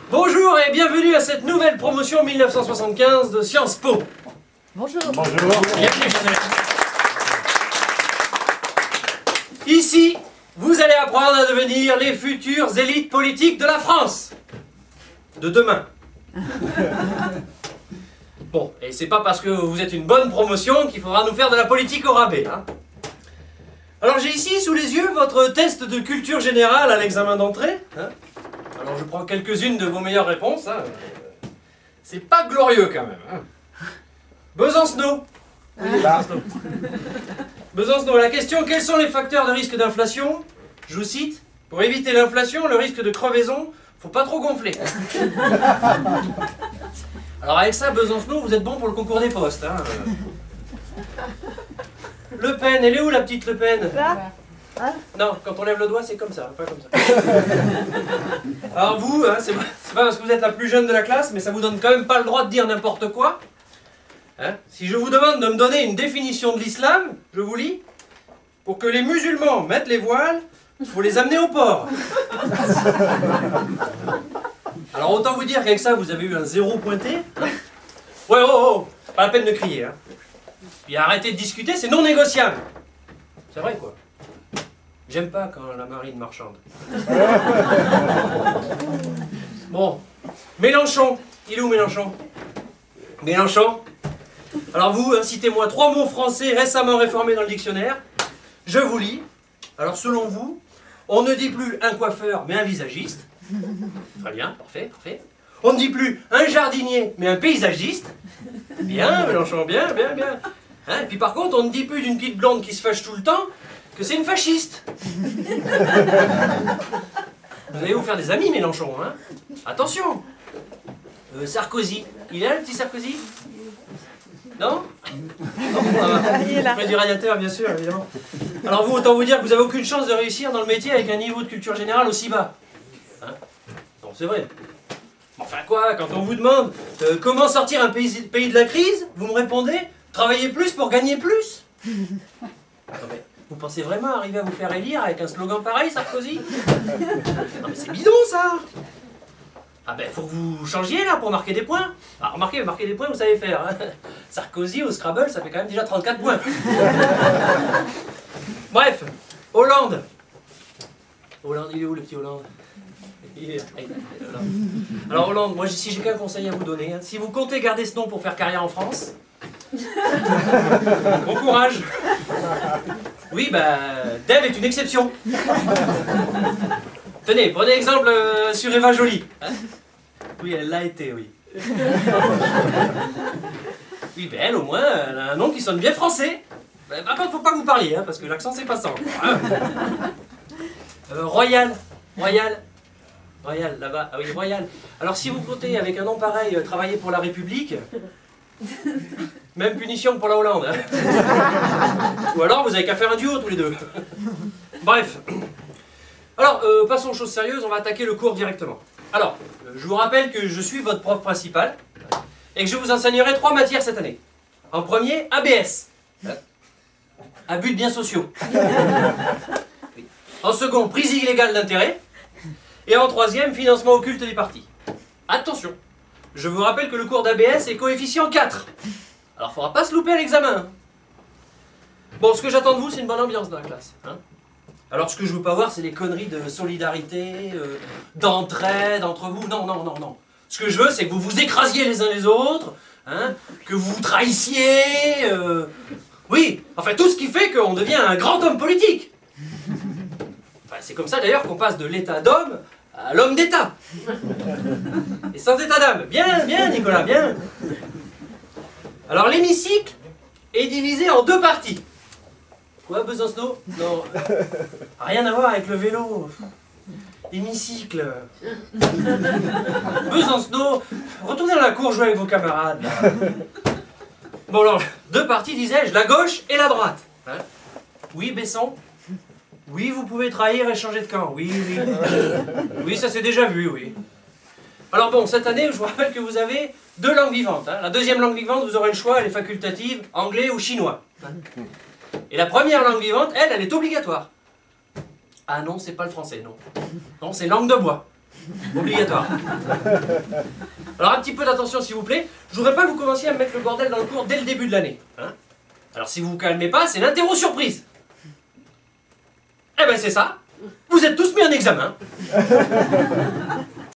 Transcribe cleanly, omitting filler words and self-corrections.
Bonjour et bienvenue à cette nouvelle promotion 1975 de Sciences Po. Bonjour. Bonjour. Bienvenue, chers élèves. Ici, vous allez apprendre à devenir les futures élites politiques de la France. De demain. Bon, et c'est pas parce que vous êtes une bonne promotion qu'il faudra nous faire de la politique au rabais, hein. Alors j'ai ici sous les yeux votre test de culture générale à l'examen d'entrée, hein. Alors je prends quelques-unes de vos meilleures réponses, hein. C'est pas glorieux quand même, hein. Besancenot. Oui, Besancenot. Besancenot, la question: quels sont les facteurs de risque d'inflation? Je vous cite: pour éviter l'inflation, le risque de crevaison, faut pas trop gonfler. Alors avec ça, Besancenot, vous êtes bon pour le concours des postes, hein. Le Pen, elle est où la petite Le Pen? Là. Non, quand on lève le doigt, c'est comme ça, pas comme ça. Alors vous, hein, c'est pas parce que vous êtes la plus jeune de la classe, mais ça vous donne quand même pas le droit de dire n'importe quoi. Hein? Si je vous demande de me donner une définition de l'islam, je vous lis: pour que les musulmans mettent les voiles, il faut les amener au port. Alors autant vous dire qu'avec ça, vous avez eu un 0 pointé. Hein? Ouais, oh, pas la peine de crier. Hein. Puis arrêtez de discuter, c'est non négociable. C'est vrai, quoi. J'aime pas quand la marine marchande. Bon, Mélenchon. Il est où Mélenchon? Mélenchon. Alors vous, hein, citez-moi 3 mots français récemment réformés dans le dictionnaire. Je vous lis. Alors selon vous, on ne dit plus un coiffeur, mais un visagiste. Très bien, parfait, parfait. On ne dit plus un jardinier, mais un paysagiste. Bien, Mélenchon, bien, bien, bien. Hein, et puis par contre, on ne dit plus d'une petite blonde qui se fâche tout le temps que c'est une fasciste. Vous allez vous faire des amis, Mélenchon, hein. Attention. Sarkozy. Il est là, le petit Sarkozy? Non? Non, bon, Il est là. près du radiateur, bien sûr, évidemment. Alors vous, autant vous dire que vous n'avez aucune chance de réussir dans le métier avec un niveau de culture générale aussi bas. Hein? Non, c'est vrai. Enfin quoi, quand on vous demande comment sortir un pays de la crise, vous me répondez: travailler plus pour gagner plus. Non, mais vous pensez vraiment arriver à vous faire élire avec un slogan pareil, Sarkozy? Non mais c'est bidon ça. Ah ben faut que vous changiez là pour marquer des points. Ah remarquez, marquer des points vous savez faire, hein. Sarkozy au Scrabble ça fait quand même déjà 34 points. Bref, Hollande. Hollande, il est où le petit Hollande? Il est là. Alors Hollande, moi si j'ai qu'un conseil à vous donner, hein. Si vous comptez garder ce nom pour faire carrière en France, bon courage. Oui, bah, Dave est une exception. Tenez, prenez exemple sur Eva Joly. Hein? Oui, elle l'a été, oui. Oui, ben elle, au moins, elle a un nom qui sonne bien français. Ben, par contre, faut pas que vous parliez, hein, parce que l'accent, c'est pas ça. Hein? Royal, là-bas. Ah oui, Royal. Alors, si vous comptez, avec un nom pareil, travailler pour la République, même punition que pour la Hollande. Hein. Ou alors, vous avez qu'à faire un duo, tous les deux. Bref. Alors, passons aux choses sérieuses, on va attaquer le cours directement. Alors, je vous rappelle que je suis votre prof principal et que je vous enseignerai 3 matières cette année. En premier, ABS. Abus de biens sociaux. En second, prise illégale d'intérêt. Et en troisième, financement occulte des partis. Attention, je vous rappelle que le cours d'ABS est coefficient 4. Alors, il ne faudra pas se louper à l'examen. Bon, ce que j'attends de vous, c'est une bonne ambiance dans la classe. Hein. Alors, ce que je veux pas voir, c'est les conneries de solidarité, d'entraide entre vous. Non, non, non, non. Ce que je veux, c'est que vous vous écrasiez les uns les autres, hein, que vous vous trahissiez. Oui, enfin, tout ce qui fait qu'on devient un grand homme politique. Enfin, c'est comme ça, d'ailleurs, qu'on passe de l'état d'homme à l'homme d'état. Et sans état d'âme. Bien, bien, Nicolas, bien. Alors, l'hémicycle est divisé en 2 parties. Quoi, Besancenot? Non, rien à voir avec le vélo. Hémicycle. Besancenot, retournez dans la cour jouer avec vos camarades. Là. Bon alors, 2 parties, disais-je, la gauche et la droite. Hein? Oui, Besson? Oui, vous pouvez trahir et changer de camp. Oui, oui. Oui, ça s'est déjà vu, oui. Alors bon, cette année, je vous rappelle que vous avez 2 langues vivantes. Hein. La deuxième langue vivante, vous aurez le choix, elle est facultative, anglais ou chinois. Hein. Et la première langue vivante, elle est obligatoire. Ah non, c'est pas le français, non. Non, c'est langue de bois. Obligatoire. Alors un petit peu d'attention s'il vous plaît. Je voudrais pas que vous commenciez à me mettre le bordel dans le cours dès le début de l'année. Hein? Alors si vous vous calmez pas, c'est l'interro surprise. Eh ben c'est ça. Vous êtes tous mis en examen.